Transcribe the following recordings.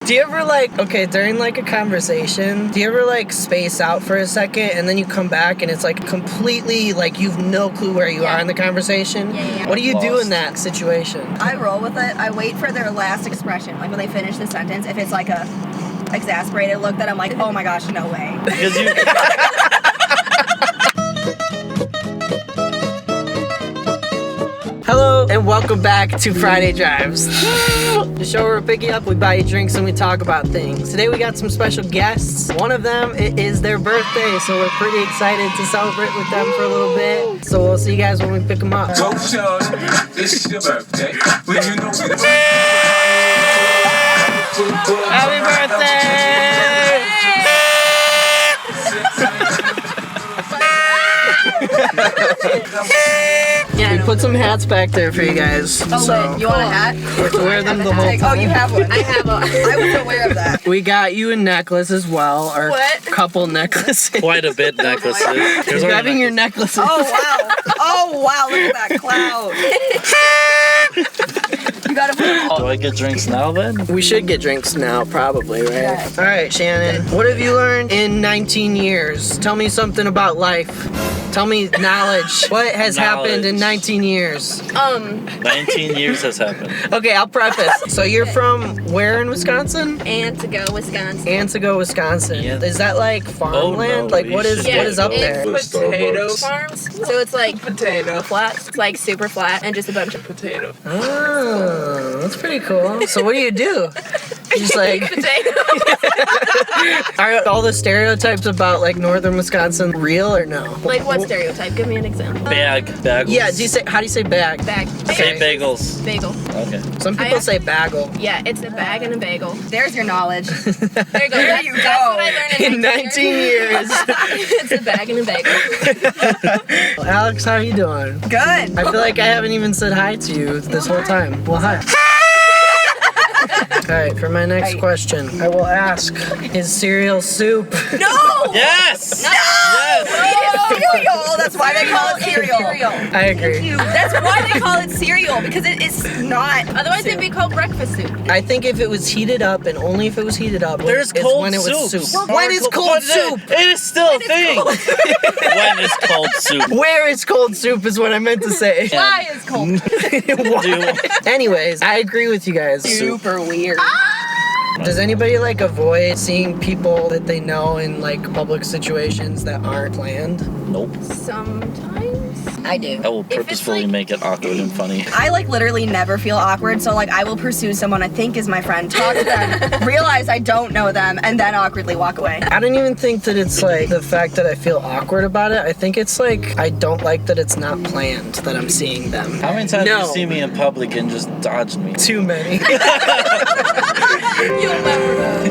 Do you ever okay, during a conversation, do you ever space out for a second and then you come back and it's completely you've no clue where you are in the conversation? Yeah. What do you do in that situation? I roll with it. I wait for their last expression, when they finish the sentence. If it's a exasperated look, that I'm like, oh my gosh, no way. Because you. Hello and welcome back to Friday Drives, the show where we pick you up, we buy you drinks, and we talk about things. Today we got some special guests. One of them, it is their birthday, so we're pretty excited to celebrate with them for a little bit. So we'll see you guys when we pick them up. Go show, this is your birthday. When you know Happy birthday! We put some hats back there for you guys. Oh, so wait, you want a hat? You have to wear them the whole time. Oh, you have one. I have one. I was aware of that. We got you a necklace as well, or What? couple necklaces. Quite a bit necklaces. He's grabbing your necklaces. Oh, wow. Oh, wow. Look at that cloud. You gotta put them all. Do I get drinks now then? We should get drinks now, probably, right? Yeah. All right, Shannon. What have you learned in 19 years? Tell me something about life. Tell me knowledge. What has happened in 19 years? 19 years has happened. Okay, I'll preface. So you're from where in Wisconsin? Antigo, Wisconsin. Antigo, Wisconsin. Yeah. Is that farmland? no, What is up there? Potato Farms. So it's potato. flat. It's super flat and just a bunch of Potato. Oh, that's pretty cool. So what do? You just potatoes. Are all the stereotypes about northern Wisconsin real or no? What stereotype? Give me an example. Bagels. Yeah, how do you say bag? Bag. Say bagels. Bagel. Okay. Some people say bagel. Yeah, it's a bag and a bagel. There's your knowledge. There you go. There you go. That's what I learned In 19 years. It's a bag and a bagel. Alex, how are you doing? Good. I feel like I haven't even said hi to you this whole time. Well, hi. Alright, for my next question, I will ask, is cereal soup? No! Yes! No! Yes! It's cereal! That's why they call it cereal. I agree. That's why they call it cereal, because it is not. Otherwise it'd be called breakfast soup. I think if it was heated up, and only if it was heated up, There's it's cold when it was soup. soup. When is cold soup? It is still a thing. When is cold soup? Where is cold soup is what I meant to say. Why is cold? Anyways, I agree with you guys. Super weird. Does anybody avoid seeing people that they know in public situations that aren't planned? Nope. Sometimes. I do. I will purposefully make it awkward and funny. I literally never feel awkward, so I will pursue someone I think is my friend, talk to them, realize I don't know them, and then awkwardly walk away. I don't even think that it's the fact that I feel awkward about it. I think it's I don't like that it's not planned that I'm seeing them. How many times do you see me in public and just dodge me? Too many. You'll never know.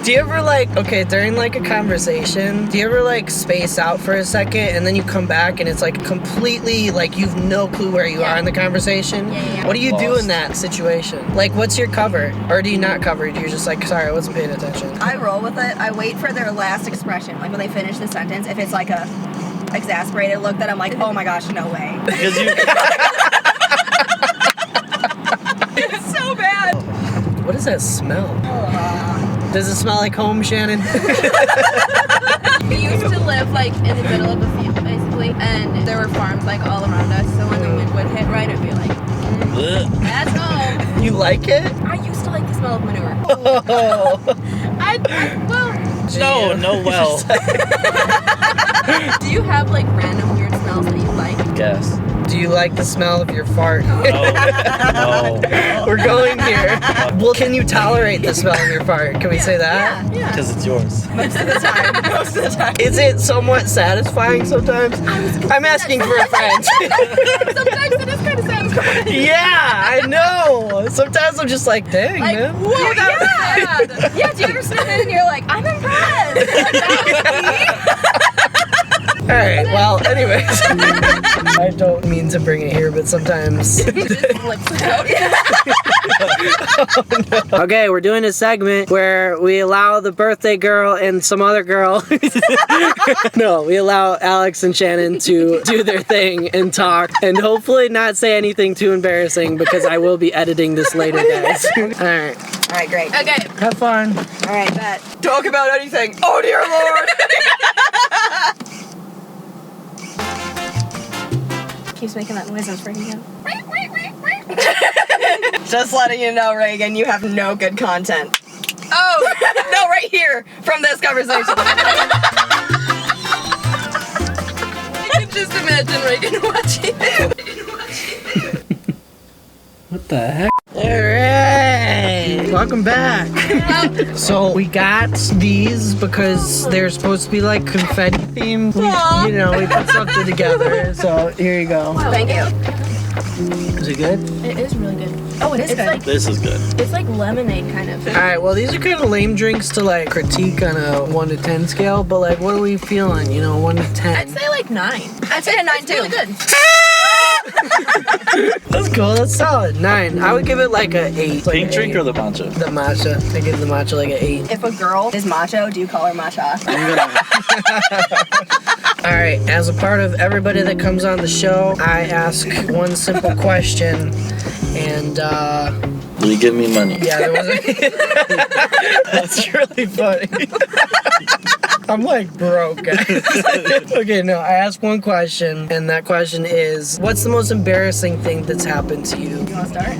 Do you ever okay, during a conversation, do you ever space out for a second and then you come back and it's completely you've no clue where you are in the conversation? Yeah. What do you do in that situation? What's your cover? Or do you not cover? You're just sorry, I wasn't paying attention. I roll with it. I wait for their last expression, when they finish the sentence. If it's a exasperated look, that I'm like, oh my gosh, no way. Because you. It's so bad. What does that smell? Does it smell like home, Shannon? We used to live in the middle of a field, basically, and there were farms all around us. So when the wind would hit right, it'd be that's home. You like it? I used to like the smell of manure. Oh. Well. Do you have random weird smells that you like? Yes. Do you like the smell of your fart? No. We're going here. Well, can you tolerate the smell of your fart? Can we say that? Yeah. Because it's yours. Most of the time. Is it somewhat satisfying sometimes? I'm asking for a friend. Sometimes it is kind of satisfying. Yeah, I know. Sometimes I'm just dang, man. Whoa, yeah. Yeah, do you ever sit in and you're I'm impressed. All right, well, anyways. I don't mean to bring it here, but sometimes. It just flips out. Okay, we're doing a segment where we allow the birthday girl and some other girl. No, we allow Alex and Shannon to do their thing and talk, and hopefully not say anything too embarrassing because I will be editing this later, guys. All right. All right, great. Okay. Have fun. All right, bet. Talk about anything. Oh, dear Lord. Keeps making that noise. I was freaking out. Just letting you know, Reagan, you have no good content. Oh, No, right here from this conversation. I can just imagine Reagan watching. What the heck? Alright! Welcome back. So we got these because they're supposed to be like confetti themed. We put something together. So here you go. Thank you. Is it good? It is really good. Oh, it is good. Like, This is good. it's like lemonade kind of. Alright, well these are kind of lame drinks to like critique on a 1 to 10 scale, but like what are we feeling? 1 to 10. I'd say like 9. I'd say a 9 It's too. really good. That's cool, that's solid. 9. I would give it like a 8. Like Pink drink or the matcha? the matcha. I give the matcha like an 8. If a girl is macho, do you call her matcha? Alright, as a part of everybody that comes on the show, I ask one simple question, and Will you give me money? yeah, there was That's really funny. I'm like broke, guys. Okay, no, I asked one question, and that question is, what's the most embarrassing thing that's happened to you? You want to start?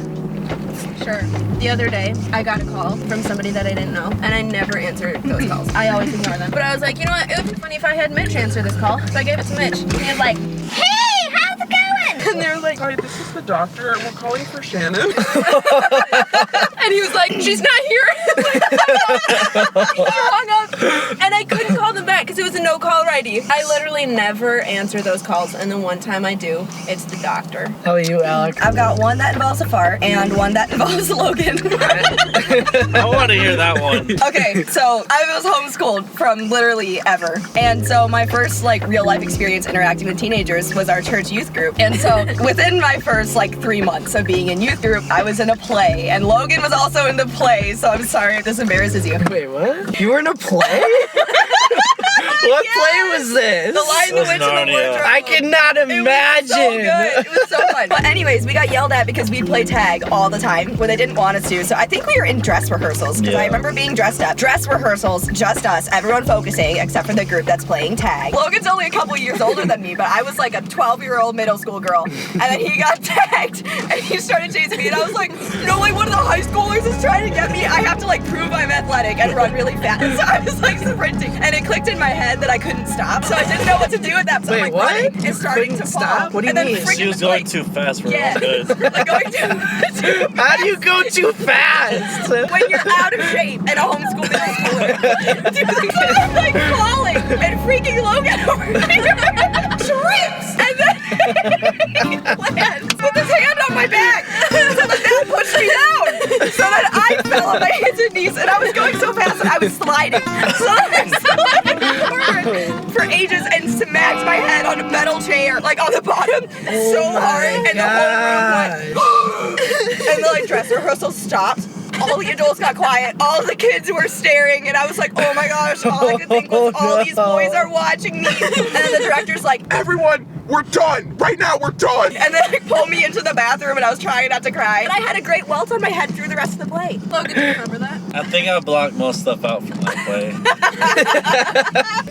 Sure. The other day, I got a call from somebody that I didn't know, and I never answered those calls. I always ignore them. But I was like, you know what? It would be funny if I had Mitch answer this call. So I gave it to Mitch. And he was like, hey, how's it going? And they were like, hi, this is the doctor. We're calling for Shannon. And he was like, she's not here. He hung up, and I couldn't call them back because it was a no-call ID. I literally never answer those calls, and the one time I do, it's the doctor. How are you, Alec? I've got one that involves a fart and one that involves Logan. I want to hear that one. Okay, so I was homeschooled from literally ever. And so my first real life experience interacting with teenagers was our church youth group. And so within my first 3 months of being in youth group, I was in a play, and Logan was also in the play, so I'm sorry if this embarrasses you. Wait, what? You were in a play? What play was this? The Lion, the This Witch, was and the Narnia. Wardrobe. I cannot imagine. It was so good. It was so fun. But anyways, we got yelled at because we'd play tag all the time when they didn't want us to. So I think we were in dress rehearsals because I Yeah. remember being dressed up. Dress rehearsals, just us, everyone focusing except for the group that's playing tag. Logan's only a couple years older than me, but I was like a 12-year-old middle school girl. And then he got tagged and he started chasing me, and I was like, no, one of the high schoolers is trying to get me. I have to prove I'm athletic and run really fast. So I was sprinting, and it clicked in my head that I couldn't stop. So I didn't know what to do at that point. Wait, what? Running and starting Couldn't to fall. stop? What do you and then mean? freaking, She was going too fast for yeah, her own good. going too How do you go too fast? when you're out of shape and a homeschool middle schooler. Dude, I'm falling and freaking Logan over here trips, and then he lands with his hand on my back. So then that pushed me down. So then I fell on my hands and knees, and I was going so fast that I was sliding. So then I slid forward for ages and smacked my head on a metal chair, on the bottom, so hard, and the whole room went. And the dress rehearsal stopped. All the adults got quiet. All the kids were staring, and I was like, oh my gosh, all I could think was all these boys are watching me. And then the director's like, Everyone, we're done. Right now, we're done. and then pulled me into the bathroom, and I was trying not to cry. And I had a great welt on my head through the rest of the play. Logan, do you remember that? I think I blocked most stuff out from that play.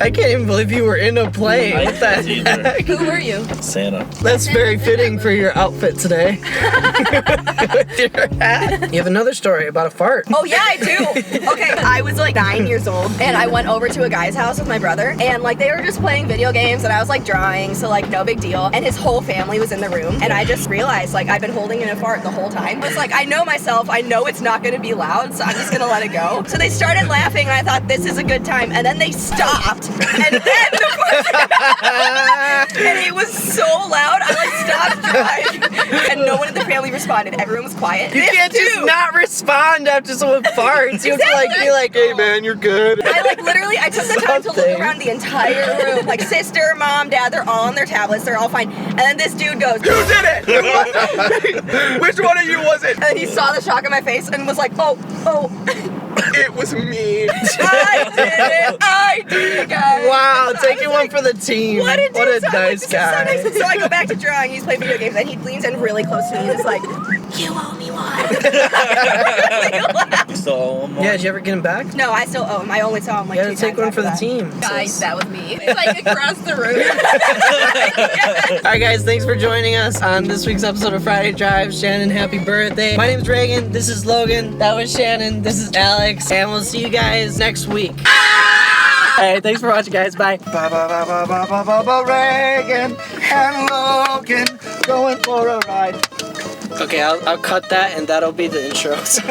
I can't even believe you were in a play. I What the can't either. heck? Who were you? Santa. That's very fitting for your outfit today. With your hat. You have another story about a fart. Oh yeah, I do. Okay, I was 9 years old, and I went over to a guy's house with my brother, and they were just playing video games, and I was drawing, so no big deal. And his whole family was in the room, and I just realized I've been holding in a fart the whole time. I was I know myself, I know it's not gonna be loud, so I'm just gonna let it go. So they started laughing, and I thought this is a good time, and then they stopped, and then the fart and it was so loud, I stopped drying, and no one in the family responded. Everyone was quiet. You can't just not respond after someone farts. You have to be like, Hey, man, you're good. I literally, I took the time to look Something. around the entire room, sister, mom, dad, they're all on their tablets. us. They're all fine. And then this dude goes, You did it! Who was it? Which one of you was it? and then he saw the shock on my face and was like, oh. It was me. I did it, guys. Wow, So I taking was one like, for the team. What a dude. What a So I'm like, nice this is so guy. nice. So I go back to drawing. He's playing video games, and he leans in really close to me and is like, you owe me one. You still owe him more? Yeah, did you ever get him back? No, I still owe him. I only saw him like You 2 gotta take times one for the after that. team. Guys, that was me. It's like across the room. Alright guys, thanks for joining us on this week's episode of Friday Drive. Shannon, happy birthday. My name's Reagan, this is Logan, that was Shannon, this is Alex, and we'll see you guys next week. Alright, thanks for watching guys, bye. Reagan and Logan going for a ride. Okay, I'll cut that and that'll be the intro. So.